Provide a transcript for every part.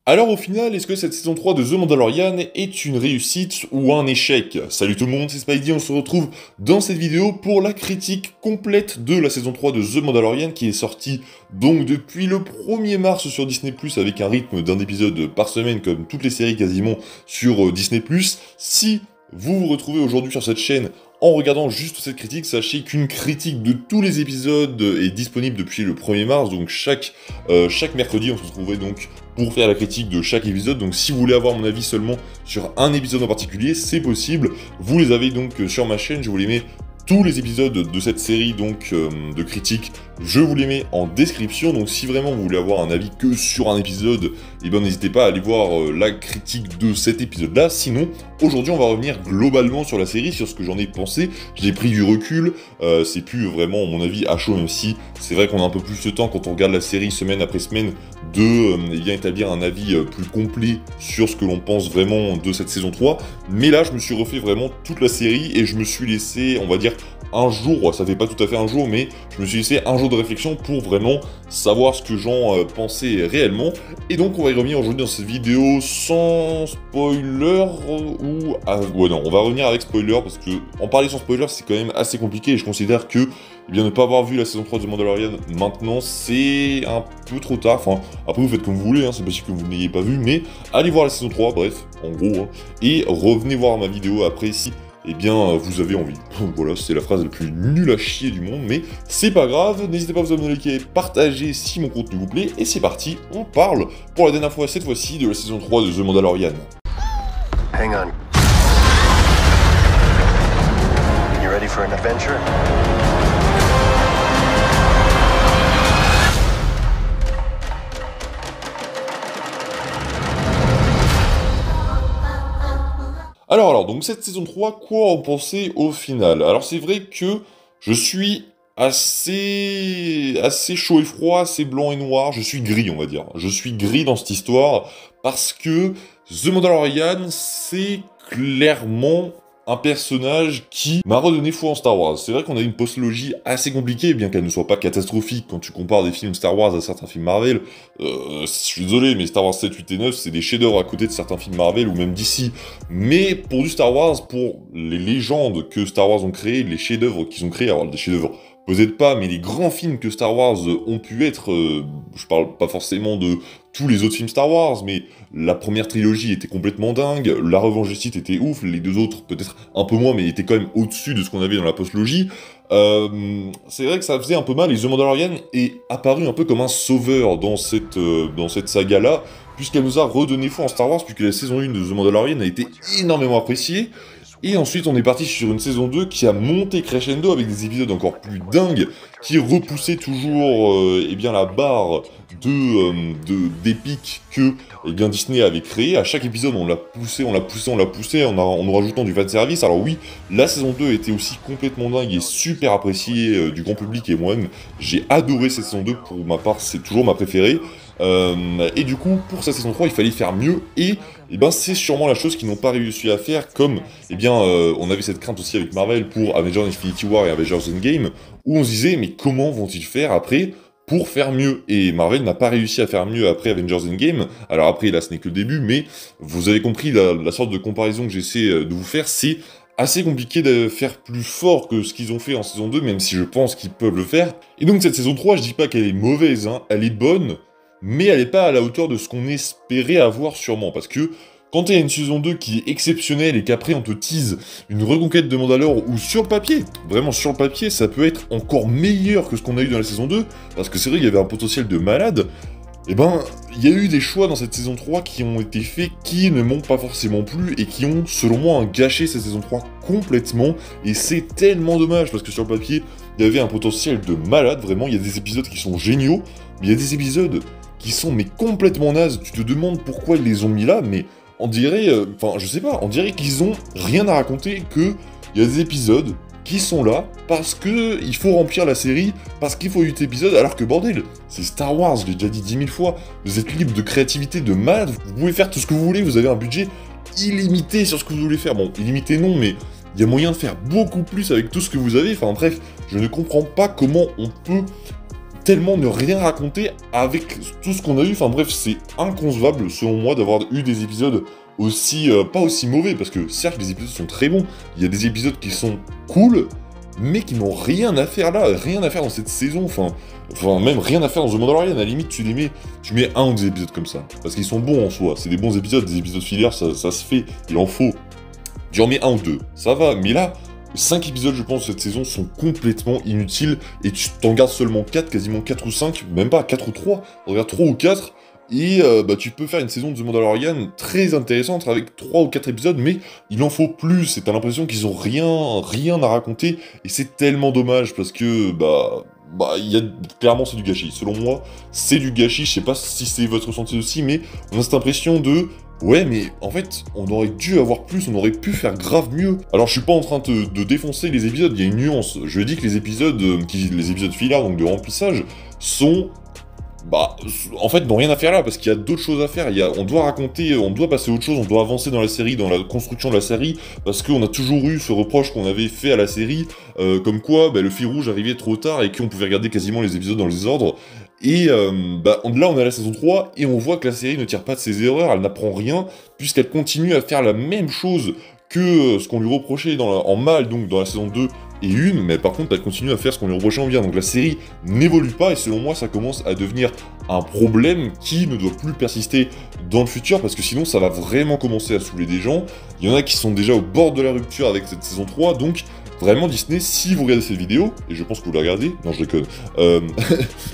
Alors au final, est-ce que cette saison 3 de The Mandalorian est une réussite ou un échec? Salut tout le monde, c'est Spidey, on se retrouve dans cette vidéo pour la critique complète de la saison 3 de The Mandalorian qui est sortie donc depuis le 1er mars sur Disney+, avec un rythme d'un épisode par semaine comme toutes les séries quasiment sur Disney+. Si vous vous retrouvez aujourd'hui sur cette chaîne en regardant juste cette critique, sachez qu'une critique de tous les épisodes est disponible depuis le 1er mars, donc chaque mercredi on se retrouverait donc pour faire la critique de chaque épisode. Donc si vous voulez avoir mon avis seulement sur un épisode en particulier, c'est possible. Vous les avez donc sur ma chaîne, je vous les mets tous les épisodes de cette série donc de critiques, je vous les mets en description. Donc si vraiment vous voulez avoir un avis que sur un épisode, eh bien n'hésitez pas à aller voir la critique de cet épisode là. Sinon, aujourd'hui on va revenir globalement sur la série, sur ce que j'en ai pensé. J'ai pris du recul, c'est plus vraiment mon avis à chaud, même si c'est vrai qu'on a un peu plus de temps quand on regarde la série semaine après semaine de bien établir un avis plus complet sur ce que l'on pense vraiment de cette saison 3. Mais là je me suis refait vraiment toute la série et je me suis laissé, on va dire, un jour, ça fait pas tout à fait un jour, mais je me suis laissé un jour de réflexion pour vraiment savoir ce que j'en pensais réellement. Et donc on va y revenir aujourd'hui dans cette vidéo sans spoiler ou... ouais non, on va revenir avec spoiler parce que en parler sans spoiler c'est quand même assez compliqué et je considère que ne pas avoir vu la saison 3 de Mandalorian maintenant c'est un peu trop tard. Enfin, après vous faites comme vous voulez, hein, c'est possible que vous ne l'ayez pas vu, mais allez voir la saison 3, bref, en gros, hein, et revenez voir ma vidéo après si vous avez envie. Voilà, c'est la phrase la plus nulle à chier du monde, mais c'est pas grave, n'hésitez pas à vous abonner, liker, partager si mon contenu vous plaît, et c'est parti, on parle pour la dernière fois, cette fois-ci, de la saison 3 de The Mandalorian. Hang on. You ready for an adventure? Alors, donc cette saison 3, quoi en penser au final? Alors c'est vrai que je suis assez chaud et froid, assez blanc et noir, je suis gris on va dire. Je suis gris dans cette histoire parce que The Mandalorian c'est clairement un personnage qui m'a redonné foi en Star Wars. C'est vrai qu'on a une postologie assez compliquée, bien qu'elle ne soit pas catastrophique quand tu compares des films Star Wars à certains films Marvel. Je suis désolé, mais Star Wars 7, 8 et 9, c'est des chefs-d'œuvre à côté de certains films Marvel ou même DC. Mais pour du Star Wars, pour les légendes que Star Wars ont créées, les chefs-d'œuvre qu'ils ont créés, alors des chefs-d'œuvre peut-être pas, mais les grands films que Star Wars ont pu être, je parle pas forcément de tous les autres films Star Wars, mais la première trilogie était complètement dingue, La Revanche du Sith était ouf, les deux autres peut-être un peu moins, mais étaient quand même au-dessus de ce qu'on avait dans la postlogie. C'est vrai que ça faisait un peu mal, et The Mandalorian est apparu un peu comme un sauveur dans cette saga-là, puisqu'elle nous a redonné foi en Star Wars, puisque la saison 1 de The Mandalorian a été énormément appréciée. Et ensuite, on est parti sur une saison 2 qui a monté crescendo avec des épisodes encore plus dingues, qui repoussaient toujours la barre d'épique que Disney avait créé. À chaque épisode, on l'a poussé, en nous rajoutant du fanservice. Alors oui, la saison 2 était aussi complètement dingue et super appréciée du grand public, et moi-même, j'ai adoré cette saison 2, pour ma part, c'est toujours ma préférée. Et du coup, pour cette saison 3, il fallait faire mieux, et c'est sûrement la chose qu'ils n'ont pas réussi à faire, comme, on avait cette crainte aussi avec Marvel pour Avengers Infinity War et Avengers Endgame, où on se disait, mais comment vont-ils faire après pour faire mieux? Et Marvel n'a pas réussi à faire mieux après Avengers Endgame. Alors après, là, ce n'est que le début, mais vous avez compris la sorte de comparaison que j'essaie de vous faire, c'est assez compliqué de faire plus fort que ce qu'ils ont fait en saison 2, même si je pense qu'ils peuvent le faire. Et donc cette saison 3, je dis pas qu'elle est mauvaise, hein, elle est bonne, mais elle n'est pas à la hauteur de ce qu'on espérait avoir sûrement, parce que quand il y a une saison 2 qui est exceptionnelle et qu'après on te tease une reconquête de Mandalore, ou sur le papier, vraiment sur le papier, ça peut être encore meilleur que ce qu'on a eu dans la saison 2, parce que c'est vrai qu'il y avait un potentiel de malade, il y a eu des choix dans cette saison 3 qui ont été faits qui ne m'ont pas forcément plu et qui ont, selon moi, gâché cette saison 3 complètement, et c'est tellement dommage, parce que sur le papier, il y avait un potentiel de malade, vraiment, il y a des épisodes qui sont géniaux, mais il y a des épisodes qui sont complètement nazes, tu te demandes pourquoi ils les ont mis là, mais on dirait, je sais pas, on dirait qu'ils ont rien à raconter, que il y a des épisodes qui sont là parce que il faut remplir la série, parce qu'il faut 8 épisodes, alors que bordel, c'est Star Wars, je l'ai déjà dit 10 000 fois, vous êtes libre de créativité de malade, vous pouvez faire tout ce que vous voulez, vous avez un budget illimité sur ce que vous voulez faire, bon, illimité non, mais il y a moyen de faire beaucoup plus avec tout ce que vous avez, enfin bref, je ne comprends pas comment on peut tellement ne rien raconter avec tout ce qu'on a eu. Enfin bref, c'est inconcevable selon moi d'avoir eu des épisodes aussi, pas aussi mauvais, parce que certes les épisodes sont très bons, il y a des épisodes qui sont cool, mais qui n'ont rien à faire là, rien à faire dans cette saison, enfin même rien à faire dans The Mandalorian. À la limite tu mets un ou deux épisodes comme ça, parce qu'ils sont bons en soi, c'est des bons épisodes, des épisodes fillers, ça se fait, il en faut. Tu en mets un ou deux, ça va, mais là, 5 épisodes, je pense, de cette saison sont complètement inutiles, et tu t'en gardes seulement 4, quasiment 4 ou 5, même pas 4 ou 3, regarde 3 ou 4, et tu peux faire une saison de The Mandalorian très intéressante avec 3 ou 4 épisodes, mais il en faut plus, et t'as l'impression qu'ils ont rien à raconter, et c'est tellement dommage, parce que, clairement c'est du gâchis. Selon moi, c'est du gâchis, je sais pas si c'est votre ressenti aussi, mais on a cette impression de... Ouais, mais en fait, on aurait dû avoir plus, on aurait pu faire grave mieux. Alors, je suis pas en train de défoncer les épisodes, il y a une nuance. Je dis que les épisodes fillers, donc de remplissage, sont... en fait, n'ont rien à faire là, parce qu'il y a d'autres choses à faire. On doit raconter, on doit passer à autre chose, on doit avancer dans la série, dans la construction de la série, parce qu'on a toujours eu ce reproche qu'on avait fait à la série, comme quoi le fil rouge arrivait trop tard et qu'on pouvait regarder quasiment les épisodes dans les ordres. Et là, on est à la saison 3, et on voit que la série ne tire pas de ses erreurs, elle n'apprend rien, puisqu'elle continue à faire la même chose que ce qu'on lui reprochait en mal, donc dans la saison 2 et 1, mais par contre elle continue à faire ce qu'on lui reprochait en bien. Donc la série n'évolue pas, et selon moi ça commence à devenir un problème qui ne doit plus persister dans le futur, parce que sinon ça va vraiment commencer à saouler des gens. Il y en a qui sont déjà au bord de la rupture avec cette saison 3, donc vraiment Disney, si vous regardez cette vidéo, et je pense que vous la regardez, non je déconne,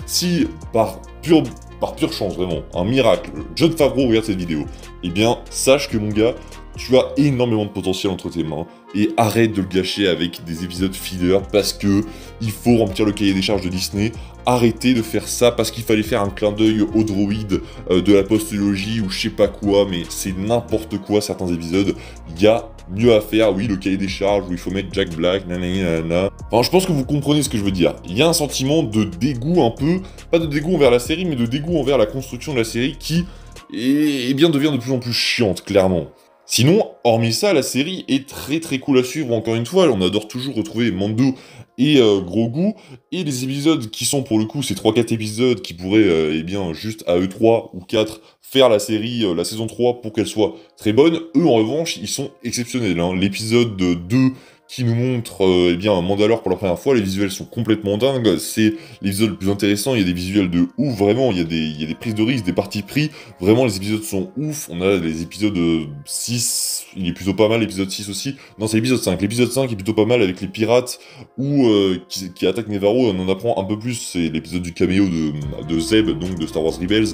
si par pure chance, vraiment, un miracle, Jon Favreau regarde cette vidéo, eh bien sache que mon gars, tu as énormément de potentiel entre tes mains, et arrête de le gâcher avec des épisodes fillers, parce que il faut remplir le cahier des charges de Disney. Arrêtez de faire ça parce qu'il fallait faire un clin d'œil aux droïdes de la postologie ou je sais pas quoi, mais c'est n'importe quoi certains épisodes. Il y a mieux à faire, oui, le cahier des charges où il faut mettre Jack Black, nanana. Enfin, je pense que vous comprenez ce que je veux dire. Il y a un sentiment de dégoût un peu, pas de dégoût envers la série, mais de dégoût envers la construction de la série qui, devient de plus en plus chiante, clairement. Sinon, hormis ça, la série est très cool à suivre, encore une fois, on adore toujours retrouver Mando et Grogu, et les épisodes qui sont pour le coup ces 3-4 épisodes qui pourraient, juste à eux 3 ou 4, faire la série, la saison 3 pour qu'elle soit très bonne, eux en revanche, ils sont exceptionnels, hein. L'épisode 2 qui nous montre Mandalore pour la première fois, les visuels sont complètement dingues, c'est l'épisode le plus intéressant, il y a des visuels de ouf, vraiment, il y a des prises de risque, des parties pris, vraiment les épisodes sont ouf, on a les épisodes 6, il est plutôt pas mal, l'épisode 6 aussi, non c'est l'épisode 5 est plutôt pas mal avec les pirates, qui attaquent Nevarro, on en apprend un peu plus, c'est l'épisode du caméo de Zeb, donc de Star Wars Rebels,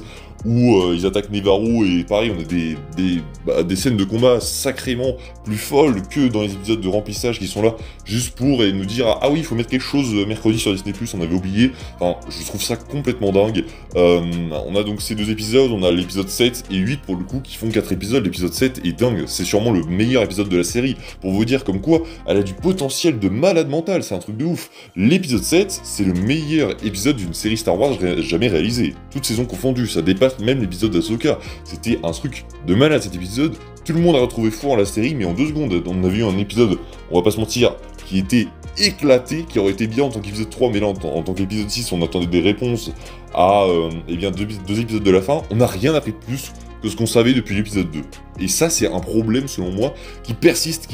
où ils attaquent Nevarro, et pareil, on a des scènes de combat sacrément plus folles que dans les épisodes de remplissage qui sont là juste pour nous dire ah oui il faut mettre quelque chose mercredi sur Disney+, on avait oublié. Enfin, je trouve ça complètement dingue. On a donc ces deux épisodes, on a l'épisode 7 et 8 pour le coup qui font 4 épisodes. L'épisode 7 est dingue, c'est sûrement le meilleur épisode de la série, pour vous dire comme quoi elle a du potentiel de malade mental, c'est un truc de ouf. L'épisode 7, c'est le meilleur épisode d'une série Star Wars jamais réalisée, toutes saisons confondues, ça dépasse même l'épisode d'Ahsoka. C'était un truc de malade cet épisode, tout le monde a retrouvé fort la série, mais en 2 secondes, on a vu un épisode, on va pas se mentir, qui était éclaté, qui aurait été bien en tant qu'épisode 3, mais là en tant qu'épisode 6, on attendait des réponses à deux épisodes de la fin, on n'a rien appris de plus que ce qu'on savait depuis l'épisode 2. Et ça, c'est un problème, selon moi, qui persiste,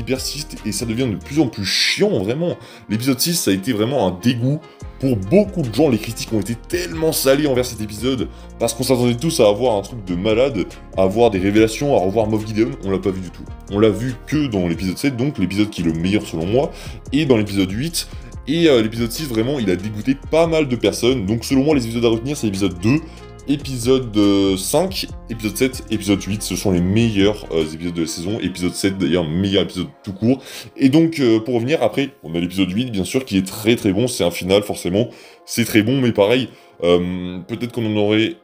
et ça devient de plus en plus chiant, vraiment. L'épisode 6, ça a été vraiment un dégoût pour beaucoup de gens. Les critiques ont été tellement salées envers cet épisode, parce qu'on s'attendait tous à avoir un truc de malade, à avoir des révélations, à revoir Moff Gideon, on l'a pas vu du tout. On l'a vu que dans l'épisode 7, donc l'épisode qui est le meilleur selon moi, et dans l'épisode 8, et l'épisode 6, vraiment, il a dégoûté pas mal de personnes, donc selon moi, les épisodes à retenir, c'est l'épisode 2, épisode 5, épisode 7, épisode 8, ce sont les meilleurs épisodes de la saison. Épisode 7 d'ailleurs, meilleur épisode tout court. Et donc pour revenir, après, on a l'épisode 8 bien sûr qui est très bon, c'est un final forcément, c'est très bon, mais pareil, peut-être qu'on en aurait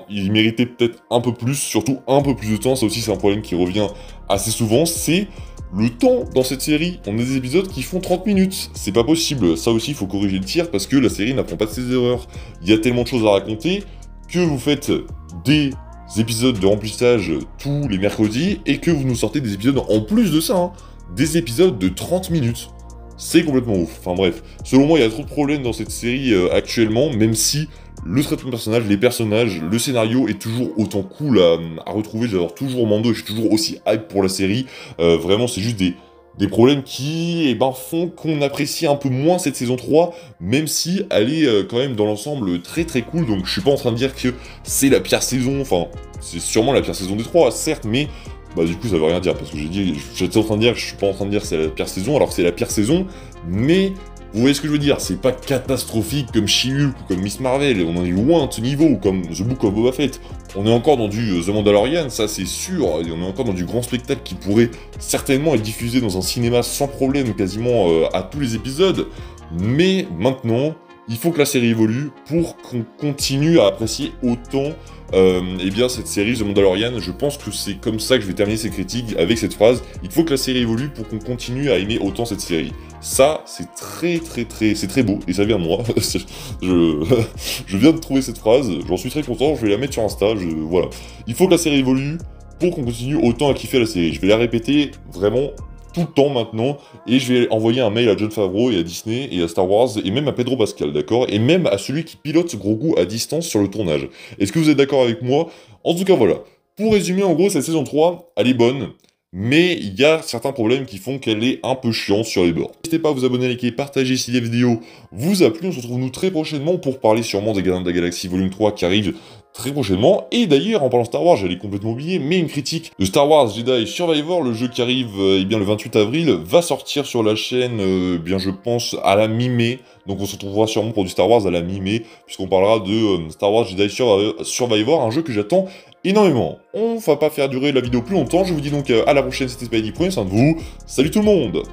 il méritait peut-être un peu plus, surtout un peu plus de temps, ça aussi c'est un problème qui revient assez souvent, c'est le temps dans cette série. On a des épisodes qui font 30 minutes, c'est pas possible, ça aussi il faut corriger le tir parce que la série n'apprend pas de ses erreurs. Il y a tellement de choses à raconter que vous faites des épisodes de remplissage tous les mercredis et que vous nous sortez des épisodes en plus de ça, hein, des épisodes de 30 minutes. c'est complètement ouf. Enfin bref, selon moi, il y a trop de problèmes dans cette série actuellement, même si le traitement de personnage, les personnages, le scénario est toujours autant cool à retrouver. J'adore toujours Mando et je suis toujours aussi hype pour la série. Vraiment, c'est juste des problèmes qui font qu'on apprécie un peu moins cette saison 3, même si elle est quand même dans l'ensemble très très cool. Donc je suis pas en train de dire que c'est la pire saison, enfin c'est sûrement la pire saison des 3, certes, mais du coup ça veut rien dire, parce que j'étais en train de dire que je suis pas en train de dire que c'est la pire saison, alors que c'est la pire saison, mais vous voyez ce que je veux dire, c'est pas catastrophique comme She-Hulk ou comme Miss Marvel, on en est loin de ce niveau, ou comme The Book of Boba Fett. On est encore dans du The Mandalorian, ça c'est sûr, et on est encore dans du grand spectacle qui pourrait certainement être diffusé dans un cinéma sans problème quasiment à tous les épisodes, mais maintenant, il faut que la série évolue pour qu'on continue à apprécier autant cette série The Mandalorian. Je pense que c'est comme ça que je vais terminer ces critiques, avec cette phrase: il faut que la série évolue pour qu'on continue à aimer autant cette série. Ça, c'est c'est très beau, et ça vient de moi. je viens de trouver cette phrase, j'en suis très content, je vais la mettre sur Insta, voilà. Il faut que la série évolue pour qu'on continue autant à kiffer la série. Je vais la répéter vraiment tout le temps maintenant, et je vais envoyer un mail à Jon Favreau et à Disney et à Star Wars, et même à Pedro Pascal, d'accord? Et même à celui qui pilote Grogu à distance sur le tournage. Est-ce que vous êtes d'accord avec moi? En tout cas, voilà. Pour résumer, en gros, cette saison 3, elle est bonne, mais il y a certains problèmes qui font qu'elle est un peu chiante sur les bords. N'hésitez pas à vous abonner, liker, partager si la vidéo vous a plu. On se retrouve nous très prochainement pour parler sûrement des Gardiens de la Galaxie Volume 3 qui arrive très prochainement. Et d'ailleurs, en parlant Star Wars, j'allais complètement oublier, mais une critique de Star Wars Jedi Survivor, le jeu qui arrive le 28 avril, va sortir sur la chaîne, je pense, à la mi-mai. Donc on se retrouvera sûrement pour du Star Wars à la mi-mai, puisqu'on parlera de Star Wars Jedi Survivor, un jeu que j'attends énormément. On va pas faire durer la vidéo plus longtemps, je vous dis donc à la prochaine, c'était Spidey, prenez soin de vous, salut tout le monde!